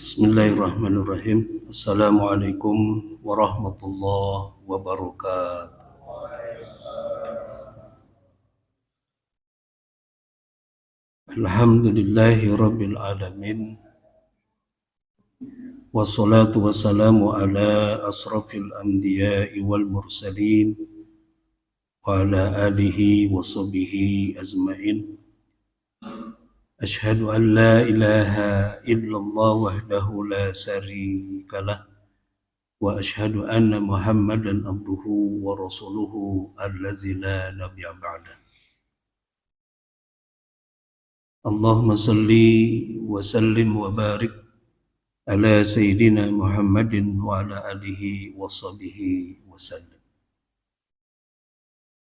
Bismillahirrahmanirrahim. Assalamualaikum warahmatullahi wabarakatuh. Alhamdulillahi rabbil alamin. Wassalatu wassalamu ala asrafil anbiya'i wal mursalin wa ala alihi wa sahbihi azma'in. Ashhadu an la ilaha illallah wahdahu la syarika lah wa ashhadu anna Muhammadan abduhu wa rasuluhu allazi la nabiyya ba'da. Allahumma salli wa sallim wa barik ala sayyidina Muhammadin wa ala alihi wa sahbihi wa sallam.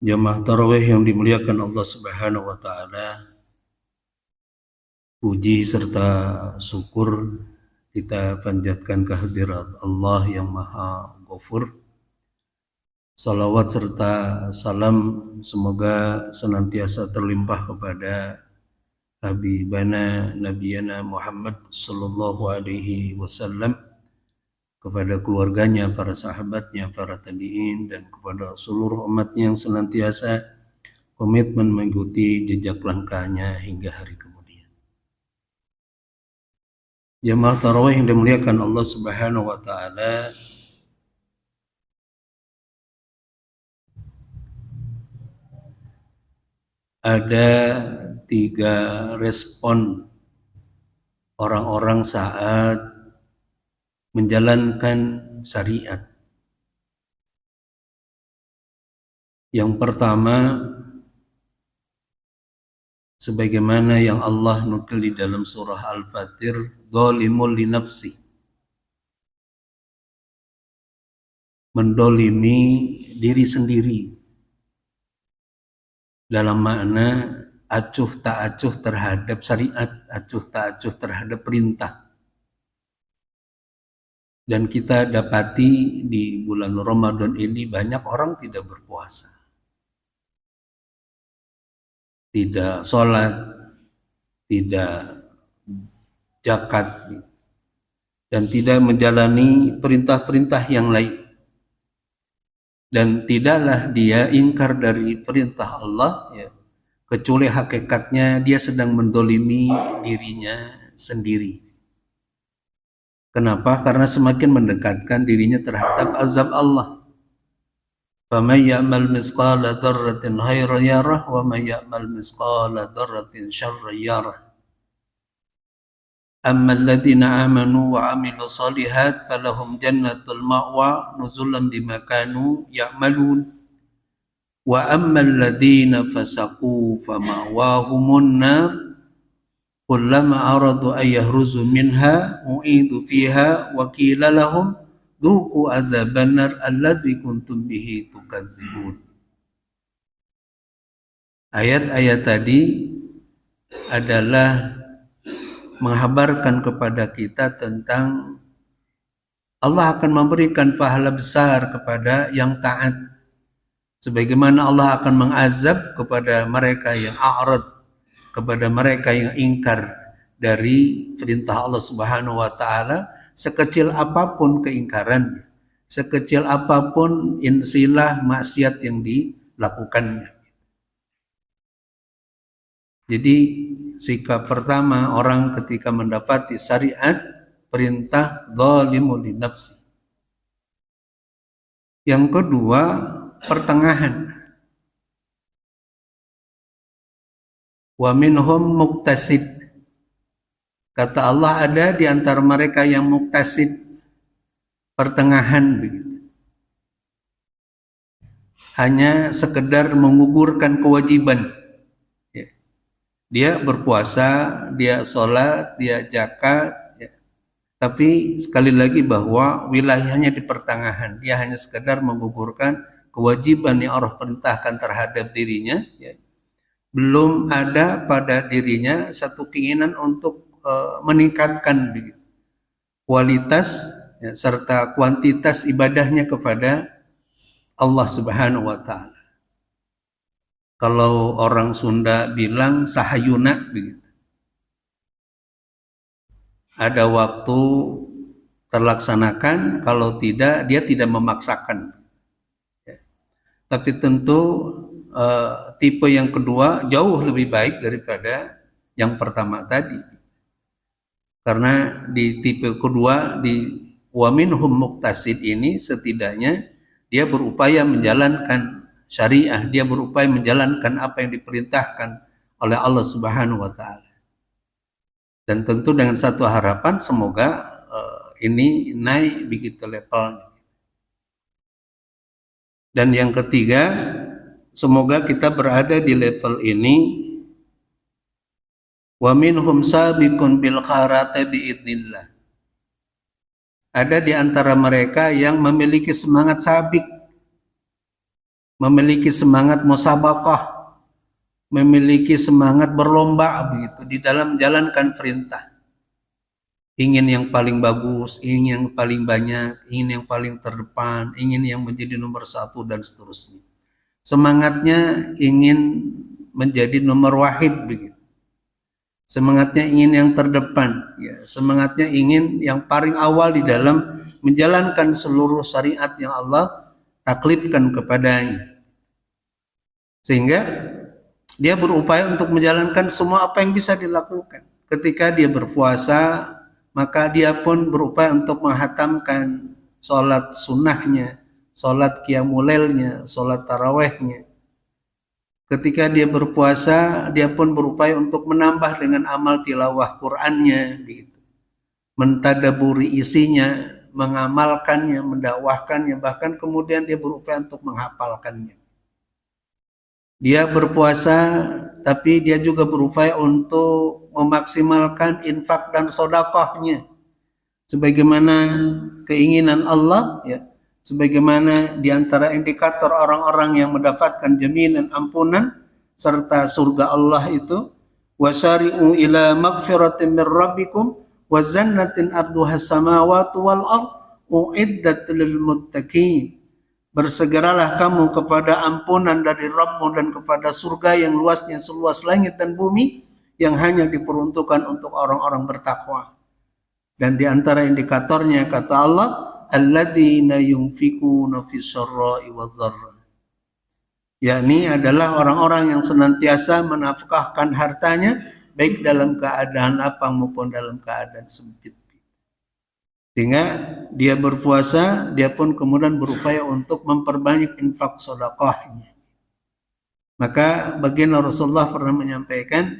Jamaah tarawih yang dimuliakan Allah Subhanahu wa taala, puji serta syukur kita panjatkan kehadirat Allah yang Maha Ghafur. Salawat serta salam semoga senantiasa terlimpah kepada Habibana Nabiyana Muhammad sallallahu alaihi wasallam, kepada keluarganya, para sahabatnya, para tabi'in, dan kepada seluruh umatnya yang senantiasa komitmen mengikuti jejak langkahnya hingga hari kemudian. Jamaah tarawih yang dimuliakan Allah Subhanahu wa taala, ada 3 respon orang-orang saat menjalankan syariat. Yang pertama, sebagaimana yang Allah nukil di dalam surah Al-Fatir, zalimul li nafsi, mendolimi diri sendiri, dalam makna acuh tak acuh terhadap syariat, acuh tak acuh terhadap perintah. Dan kita dapati di bulan Ramadan ini banyak orang tidak berpuasa, tidak sholat, tidak zakat, dan tidak menjalani perintah-perintah yang lain. Dan tidaklah dia ingkar dari perintah Allah, ya, kecuali hakikatnya dia sedang mendolimi dirinya sendiri. Kenapa? Karena semakin mendekatkan dirinya terhadap azab Allah. فَمَنْ يَعْمَلْ مِثْقَالَ ذَرَّةٍ خَيْرًا يَرَهُ وَمَنْ يَعْمَلْ مِثْقَالَ ذَرَّةٍ شَرًّا يَرَهُ. أَمَّا الَّذِينَ آمَنُوا وَعَمِلُوا الصَّالِحَاتِ فَلَهُمْ جَنَّةُ الْمَأْوَى نُزُلًا بِمَا كَانُوا يَعْمَلُونَ وَأَمَّا الَّذِينَ فَسَقُوا فَمَأْوَاهُمُ النَّارُ كُلَّمَا أَرَادُوا أَن يَخْرُجُوا مِنْهَا أُعِيدُوا فِيهَا وَقِيلَ لَهُمْ ذُوقُوا عَذَابَ النَّارِ الَّذِي كُنْتُمْ بِهِ تُكَذِّبُونَ. Ayat-ayat tadi adalah menghabarkan kepada kita tentang Allah akan memberikan pahala besar kepada yang taat, sebagaimana Allah akan mengazab kepada mereka yang a'rad, kepada mereka yang ingkar dari perintah Allah Subhanahu wa taala, sekecil apapun keingkaran, sekecil apapun insilah maksiat yang dilakukannya. Jadi sikap pertama orang ketika mendapati syariat, perintah zalimul li nafsi. Yang kedua, pertengahan. Wa minhum muktasid. Kata Allah, ada di antara mereka yang muktasid, pertengahan begitu. Hanya sekedar menggugurkan kewajiban. Ya. Dia berpuasa, dia sholat, dia zakat, ya. Tapi sekali lagi bahwa wilayahnya di pertengahan. Dia hanya sekedar menggugurkan kewajiban yang Allah perintahkan terhadap dirinya, ya. Belum ada pada dirinya satu keinginan untuk meningkatkan begitu, kualitas, ya, serta kuantitas ibadahnya kepada Allah Subhanahu wa taala. Kalau orang Sunda bilang sahayuna begitu. ada waktu terlaksanakan, kalau tidak dia tidak memaksakan. Tapi tentu tipe yang kedua jauh lebih baik daripada yang pertama tadi. Karena di tipe kedua, di wa minhum muqtasid ini, setidaknya dia berupaya menjalankan syariah, dia berupaya menjalankan apa yang diperintahkan oleh Allah Subhanahu wa taala. Dan tentu dengan satu harapan, semoga ini naik begitu levelnya. Dan yang ketiga, semoga kita berada di level ini. Wa minhum sabiqun bil khairati biidznillah. Ada di antara mereka yang memiliki semangat sabik, memiliki semangat musabaqah, memiliki semangat berlomba begitu di dalam menjalankan perintah. Ingin yang paling bagus, ingin yang paling banyak, ingin yang paling terdepan, ingin yang menjadi nomor satu, dan seterusnya. Semangatnya ingin menjadi nomor wahid begitu. Semangatnya ingin yang terdepan, ya. Semangatnya ingin yang paling awal di dalam menjalankan seluruh syariat yang Allah taklifkan kepadanya. Sehingga dia berupaya untuk menjalankan semua apa yang bisa dilakukan. Ketika dia berpuasa, maka dia pun berupaya untuk menghatamkan sholat sunnahnya, sholat qiyamul lailnya, sholat tarawehnya. Ketika dia berpuasa, dia pun berupaya untuk menambah dengan amal tilawah Qur'annya, gitu. Mentadaburi isinya, mengamalkannya, mendakwahkannya, bahkan kemudian dia berupaya untuk menghafalkannya. Dia berpuasa, tapi dia juga berupaya untuk memaksimalkan infak dan sedekahnya, sebagaimana keinginan Allah, ya. Sebagaimana di antara indikator orang-orang yang mendapatkan jaminan ampunan serta surga Allah itu, wasari'u ila magfiratin min rabbikum wa jannatin arduhas samawati wal ard uiddat lil muttaqin. Bersegeralah kamu kepada ampunan dari Rabbmu dan kepada surga yang luasnya seluas langit dan bumi, yang hanya diperuntukkan untuk orang-orang bertakwa. Dan di antara indikatornya, kata Allah, alladzina yunfikuna fis sarra'i waz dharra, yakni adalah orang-orang yang senantiasa menafkahkan hartanya baik dalam keadaan lapang maupun dalam keadaan sempit. Sehingga dia berpuasa, dia pun kemudian berupaya untuk memperbanyak infak sedekahnya. Maka baginda Rasulullah pernah menyampaikan,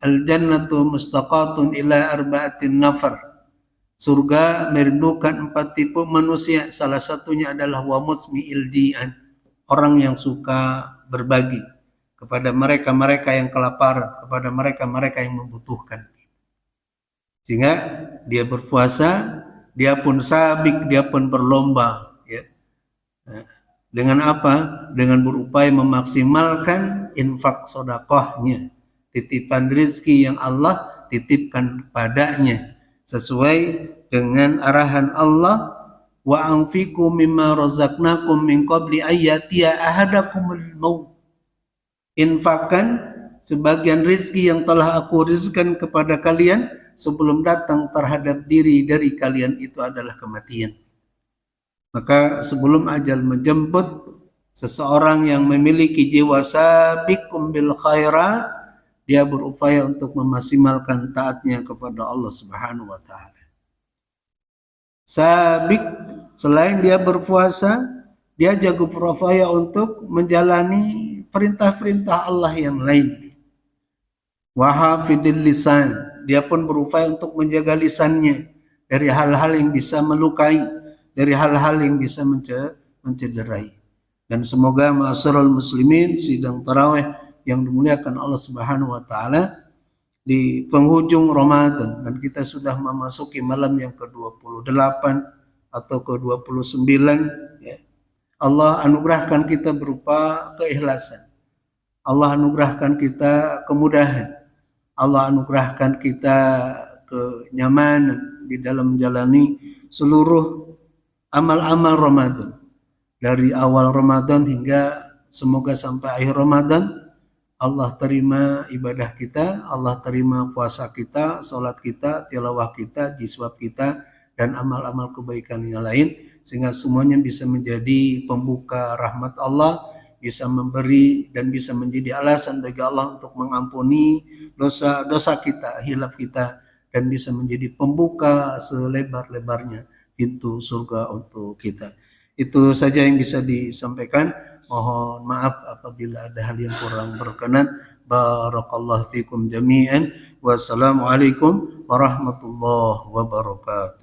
al-jannatu mustaqatun ila arba'atin nafar. Surga merindukan 4 tipe manusia, salah satunya adalah wa mutsmi'il ji'an, orang yang suka berbagi kepada mereka-mereka yang kelaparan, kepada mereka-mereka yang membutuhkan. Sehingga dia berpuasa, dia pun sabik, dia pun berlomba, ya. Dengan apa? Dengan berupaya memaksimalkan infak sedekahnya, titipan rezeki yang Allah titipkan padanya, sesuai dengan arahan Allah, wa anfiqu mimma razaqnakum min qabli ayyatiya ahadakumul maut. Infakkan sebagian rezeki yang telah aku rizkan kepada kalian sebelum datang terhadap diri dari kalian itu adalah kematian. Maka sebelum ajal menjemput, seseorang yang memiliki jiwa sabiqum bil khairat, dia berupaya untuk memaksimalkan taatnya kepada Allah Subhanahu wa taala. Sabiq, selain dia berpuasa, dia juga berupaya untuk menjalani perintah-perintah Allah yang lain. Wa hafidil lisan, dia pun berupaya untuk menjaga lisannya dari hal-hal yang bisa melukai, dari hal-hal yang bisa mencederai. Dan semoga ma'asyiral muslimin, sidang tarawih yang dimuliakan Allah Subhanahu wa taala, di penghujung Ramadan dan kita sudah memasuki malam yang ke-28 atau ke-29, ya. Allah anugerahkan kita berupa keikhlasan. Allah anugerahkan kita kemudahan. Allah anugerahkan kita kenyamanan di dalam menjalani seluruh amal-amal Ramadan. Dari awal Ramadan hingga semoga sampai akhir Ramadan, Allah terima ibadah kita, Allah terima puasa kita, sholat kita, tilawah kita, jiswab kita, dan amal-amal kebaikan yang lain, sehingga semuanya bisa menjadi pembuka rahmat Allah, bisa memberi dan bisa menjadi alasan bagi Allah untuk mengampuni dosa-dosa kita, hilaf kita, dan bisa menjadi pembuka selebar-lebarnya pintu surga untuk kita. Itu saja yang bisa disampaikan. Mohon maaf apabila ada hal yang kurang berkenan. Barakallahu fikum jami'an. Wassalamualaikum warahmatullahi wabarakatuh.